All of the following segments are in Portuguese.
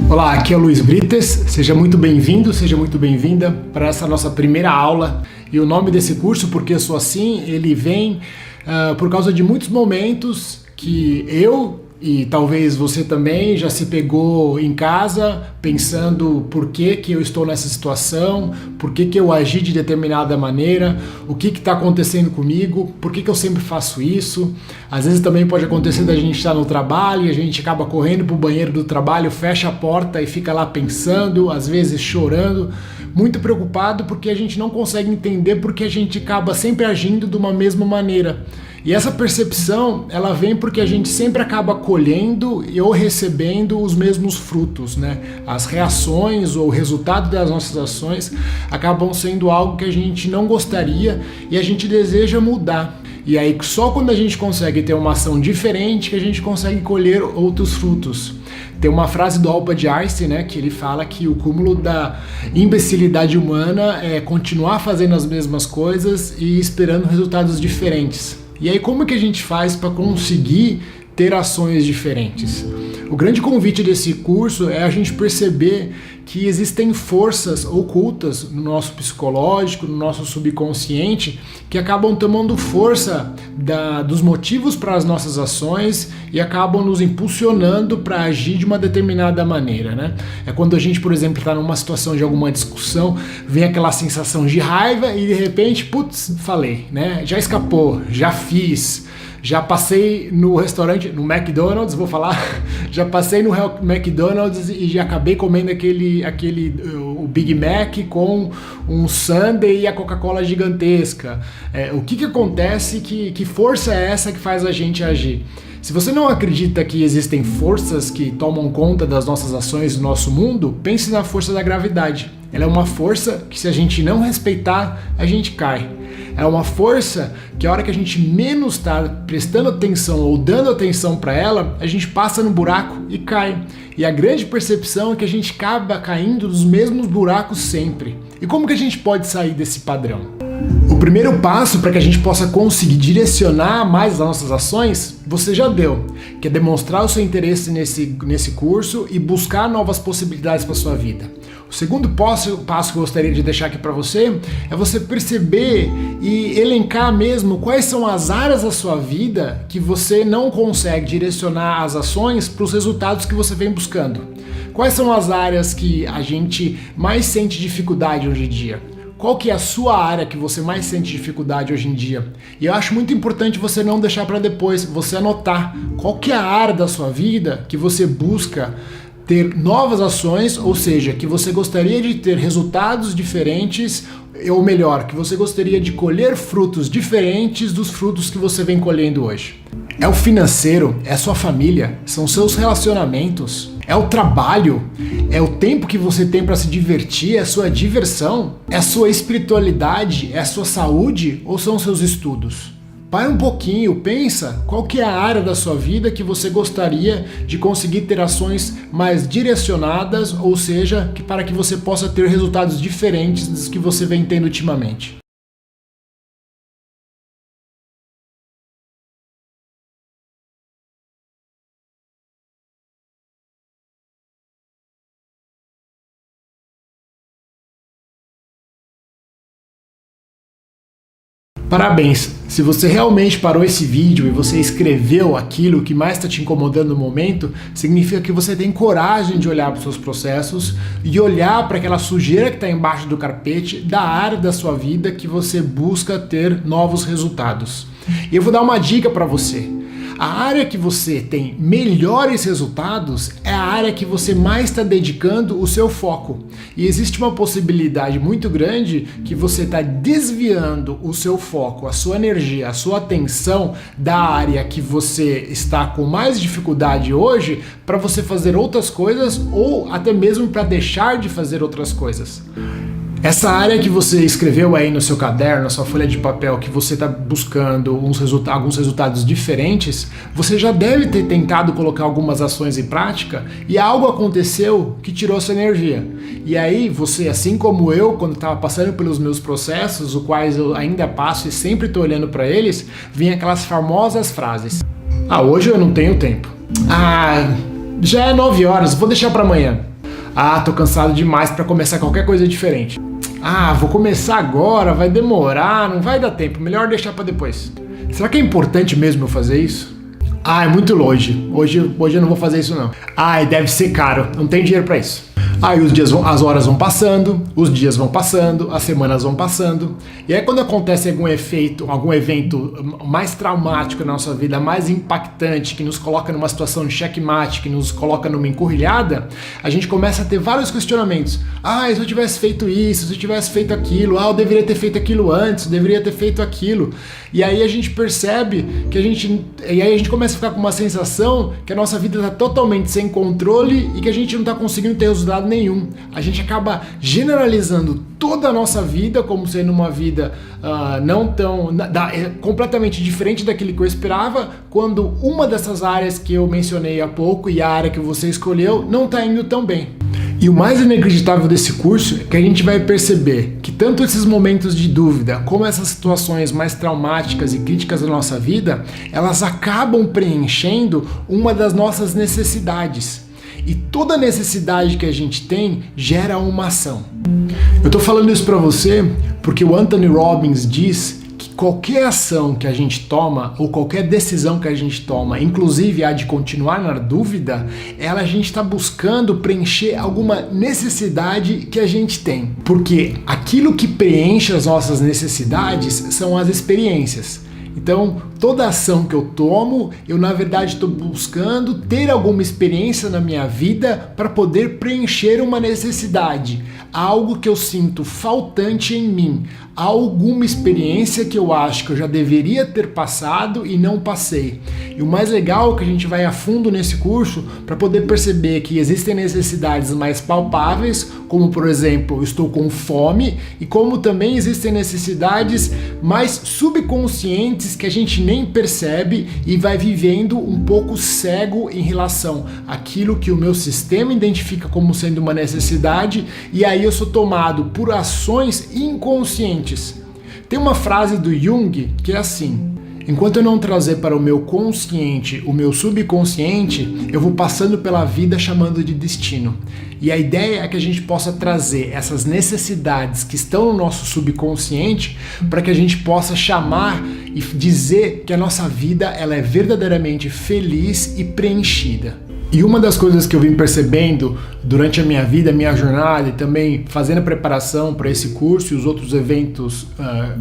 Olá, aqui é o Luiz Brites, seja muito bem-vindo, seja muito bem-vinda para essa nossa primeira aula. E o nome desse curso, Porque Eu Sou Assim, ele vem por causa de muitos momentos que eu e talvez você também já se pegou em casa pensando por que eu estou nessa situação, por que eu agi de determinada maneira, o que está acontecendo comigo, por que eu sempre faço isso. Às vezes também pode acontecer da gente estar no trabalho e a gente acaba correndo para o banheiro do trabalho, fecha a porta e fica lá pensando, às vezes chorando, muito preocupado porque a gente não consegue entender porque a gente acaba sempre agindo de uma mesma maneira. E essa percepção, ela vem porque a gente sempre acaba colhendo ou recebendo os mesmos frutos, né? As reações ou o resultado das nossas ações acabam sendo algo que a gente não gostaria e a gente deseja mudar. E aí só quando a gente consegue ter uma ação diferente que a gente consegue colher outros frutos. Tem uma frase do Albert Einstein, né, que ele fala que o cúmulo da imbecilidade humana é continuar fazendo as mesmas coisas e esperando resultados diferentes. E aí como que a gente faz para conseguir ter ações diferentes? O grande convite desse curso é a gente perceber que existem forças ocultas no nosso psicológico, no nosso subconsciente, que acabam tomando força dos motivos para as nossas ações e acabam nos impulsionando para agir de uma determinada maneira, né? É quando a gente, por exemplo, está numa situação de alguma discussão, vem aquela sensação de raiva e de repente, putz, falei, né? Já escapou, já fiz. Já passei no restaurante, no McDonald's, vou falar, já passei no McDonald's e já acabei comendo o Big Mac com um sundae e a Coca-Cola gigantesca. O que acontece, que força é essa que faz a gente agir? Se você não acredita que existem forças que tomam conta das nossas ações do nosso mundo, pense na força da gravidade. Ela é uma força que se a gente não respeitar, a gente cai. É uma força que a hora que a gente menos está prestando atenção ou dando atenção para ela, a gente passa no buraco e cai. E a grande percepção é que a gente acaba caindo nos mesmos buracos sempre. E como que a gente pode sair desse padrão? O primeiro passo para que a gente possa conseguir direcionar mais as nossas ações, você já deu, que é demonstrar o seu interesse nesse curso e buscar novas possibilidades para sua vida. O segundo passo que eu gostaria de deixar aqui para você é você perceber e elencar mesmo quais são as áreas da sua vida que você não consegue direcionar as ações para os resultados que você vem buscando. Quais são as áreas que a gente mais sente dificuldade hoje em dia? Qual que é a sua área que você mais sente dificuldade hoje em dia? E eu acho muito importante você não deixar para depois, você anotar qual que é a área da sua vida que você busca ter novas ações, ou seja, que você gostaria de ter resultados diferentes, ou melhor, que você gostaria de colher frutos diferentes dos frutos que você vem colhendo hoje. É o financeiro, é a sua família, são seus relacionamentos, é o trabalho, é o tempo que você tem para se divertir, é a sua diversão, é a sua espiritualidade, é a sua saúde ou são seus estudos? Para um pouquinho, pensa qual que é a área da sua vida que você gostaria de conseguir ter ações mais direcionadas, ou seja, para que você possa ter resultados diferentes dos que você vem tendo ultimamente. Parabéns! Se você realmente parou esse vídeo e você escreveu aquilo que mais está te incomodando no momento, significa que você tem coragem de olhar para os seus processos e olhar para aquela sujeira que está embaixo do carpete da área da sua vida que você busca ter novos resultados. E eu vou dar uma dica para você. A área que você tem melhores resultados é a área que você mais está dedicando o seu foco. E existe uma possibilidade muito grande que você está desviando o seu foco, a sua energia, a sua atenção da área que você está com mais dificuldade hoje para você fazer outras coisas ou até mesmo para deixar de fazer outras coisas. Essa área que você escreveu aí no seu caderno, na sua folha de papel, que você está buscando alguns resultados diferentes, você já deve ter tentado colocar algumas ações em prática e algo aconteceu que tirou sua energia. E aí você, assim como eu, quando estava passando pelos meus processos, os quais eu ainda passo e sempre estou olhando para eles, vinha aquelas famosas frases. Hoje eu não tenho tempo. Já é 9 horas, vou deixar para amanhã. Ah, tô cansado demais para começar qualquer coisa diferente. Ah, vou começar agora, vai demorar, não vai dar tempo, melhor deixar para depois. Será que é importante mesmo eu fazer isso? Ah, é muito longe. Hoje eu não vou fazer isso não. Ah, deve ser caro, não tem dinheiro para isso. Aí as horas vão passando, os dias vão passando, as semanas vão passando. E aí quando acontece algum evento mais traumático na nossa vida, mais impactante, que nos coloca numa situação de checkmate, que nos coloca numa encruzilhada, a gente começa a ter vários questionamentos. Ah, e se eu tivesse feito isso, se eu tivesse feito aquilo, eu deveria ter feito aquilo antes, eu deveria ter feito aquilo. E aí a gente percebe que a gente começa a ficar com uma sensação que a nossa vida está totalmente sem controle e que a gente não está conseguindo ter resultado nenhum. A gente acaba generalizando toda a nossa vida como sendo uma vida completamente diferente daquilo que eu esperava, quando uma dessas áreas que eu mencionei há pouco e a área que você escolheu não está indo tão bem. E o mais inacreditável desse curso é que a gente vai perceber que tanto esses momentos de dúvida como essas situações mais traumáticas e críticas da nossa vida, elas acabam preenchendo uma das nossas necessidades. E toda necessidade que a gente tem gera uma ação. Eu tô falando isso para você porque o Anthony Robbins diz que qualquer ação que a gente toma ou qualquer decisão que a gente toma, inclusive a de continuar na dúvida, a gente está buscando preencher alguma necessidade que a gente tem. Porque aquilo que preenche as nossas necessidades são as experiências. Então, toda ação que eu tomo, eu na verdade estou buscando ter alguma experiência na minha vida para poder preencher uma necessidade, algo que eu sinto faltante em mim, alguma experiência que eu acho que eu já deveria ter passado e não passei. E o mais legal é que a gente vai a fundo nesse curso para poder perceber que existem necessidades mais palpáveis, como por exemplo, eu estou com fome, e como também existem necessidades mais subconscientes que a gente nem percebe e vai vivendo um pouco cego em relação àquilo que o meu sistema identifica como sendo uma necessidade, e aí eu sou tomado por ações inconscientes. Tem uma frase do Jung que é assim: enquanto eu não trazer para o meu consciente o meu subconsciente, eu vou passando pela vida chamando de destino. E a ideia é que a gente possa trazer essas necessidades que estão no nosso subconsciente para que a gente possa chamar e dizer que a nossa vida ela é verdadeiramente feliz e preenchida. E uma das coisas que eu vim percebendo durante a minha vida, a minha jornada e também fazendo a preparação para esse curso e os outros eventos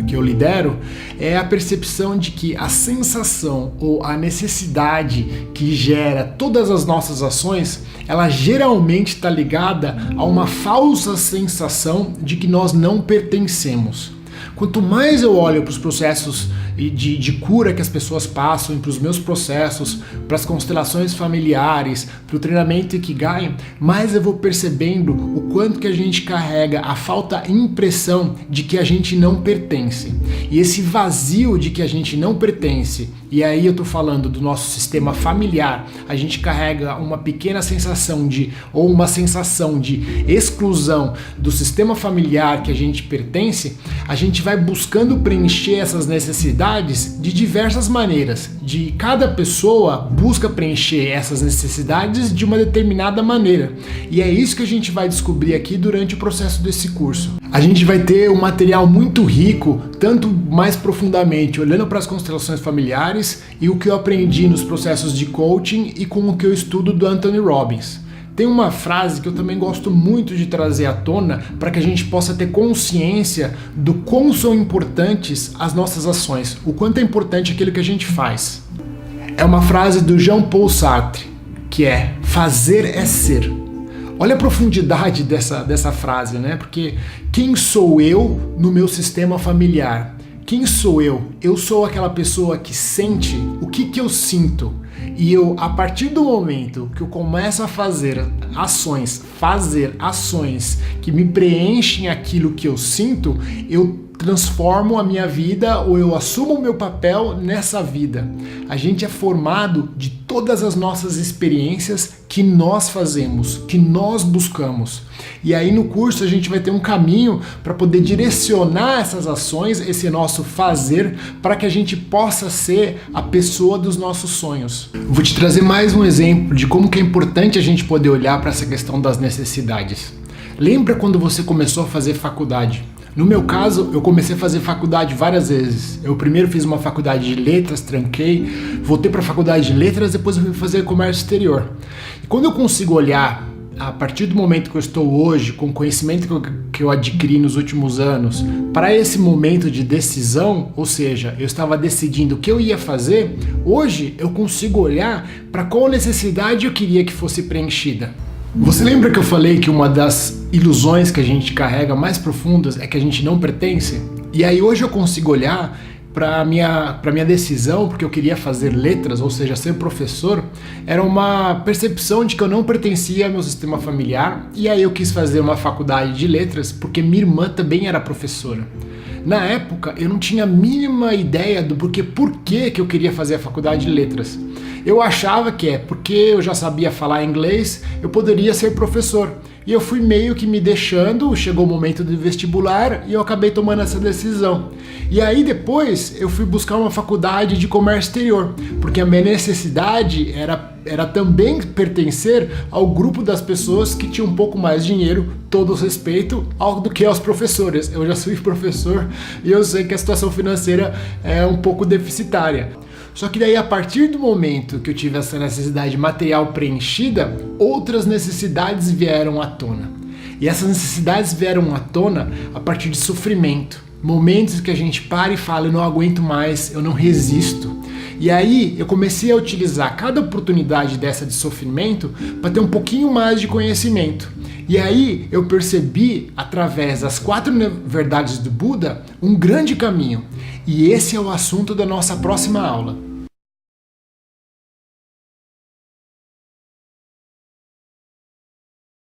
que eu lidero, é a percepção de que a sensação ou a necessidade que gera todas as nossas ações, ela geralmente está ligada a uma falsa sensação de que nós não pertencemos. Quanto mais eu olho para os processos de cura que as pessoas passam, para os meus processos, para as constelações familiares, para o treinamento Ikigai, mais eu vou percebendo o quanto que a gente carrega a falta impressão de que a gente não pertence. E esse vazio de que a gente não pertence, e aí eu tô falando do nosso sistema familiar, a gente carrega uma pequena sensação ou uma sensação de exclusão do sistema familiar que a gente pertence, a gente vai buscando preencher essas necessidades de diversas maneiras. Cada pessoa busca preencher essas necessidades de uma determinada maneira. E é isso que a gente vai descobrir aqui durante o processo desse curso. A gente vai ter um material muito rico, tanto mais profundamente, olhando para as constelações familiares e o que eu aprendi nos processos de coaching e com o que eu estudo do Anthony Robbins. Tem uma frase que eu também gosto muito de trazer à tona para que a gente possa ter consciência do quão são importantes as nossas ações, o quanto é importante aquilo que a gente faz. É uma frase do Jean-Paul Sartre, que é: fazer é ser. Olha a profundidade dessa frase, né? Porque quem sou eu no meu sistema familiar? Quem sou eu? Eu sou aquela pessoa que sente o que eu sinto. E eu, a partir do momento que eu começo a fazer ações que me preenchem aquilo que eu sinto, eu transformo a minha vida ou eu assumo o meu papel nessa vida. A gente é formado de todas as nossas experiências que nós fazemos, que nós buscamos. E aí no curso a gente vai ter um caminho para poder direcionar essas ações, esse nosso fazer, para que a gente possa ser a pessoa dos nossos sonhos. Vou te trazer mais um exemplo de como que é importante a gente poder olhar para essa questão das necessidades. Lembra quando você começou a fazer faculdade? No meu caso, eu comecei a fazer faculdade várias vezes. Eu primeiro fiz uma faculdade de letras, tranquei, voltei para a faculdade de letras, depois eu fui fazer comércio exterior. E quando eu consigo olhar, a partir do momento que eu estou hoje, com o conhecimento que eu adquiri nos últimos anos, para esse momento de decisão, ou seja, eu estava decidindo o que eu ia fazer, hoje eu consigo olhar para qual necessidade eu queria que fosse preenchida. Você lembra que eu falei que uma das ilusões que a gente carrega mais profundas é que a gente não pertence? E aí hoje eu consigo olhar para minha decisão, porque eu queria fazer letras, ou seja, ser professor, era uma percepção de que eu não pertencia ao meu sistema familiar, e aí eu quis fazer uma faculdade de letras porque minha irmã também era professora. Na época eu não tinha a mínima ideia do por que eu queria fazer a faculdade de letras. Eu achava que porque eu já sabia falar inglês, eu poderia ser professor. E eu fui meio que me deixando, chegou o momento do vestibular e eu acabei tomando essa decisão. E aí depois eu fui buscar uma faculdade de comércio exterior, porque a minha necessidade era também pertencer ao grupo das pessoas que tinham um pouco mais de dinheiro, todo respeito do que aos professores. Eu já fui professor e eu sei que a situação financeira é um pouco deficitária. Só que daí, a partir do momento que eu tive essa necessidade material preenchida, outras necessidades vieram à tona. E essas necessidades vieram à tona a partir de sofrimento. Momentos que a gente para e fala, eu não aguento mais, eu não resisto. E aí eu comecei a utilizar cada oportunidade dessa de sofrimento para ter um pouquinho mais de conhecimento. E aí eu percebi, através das 4 verdades do Buda, um grande caminho. E esse é o assunto da nossa próxima aula.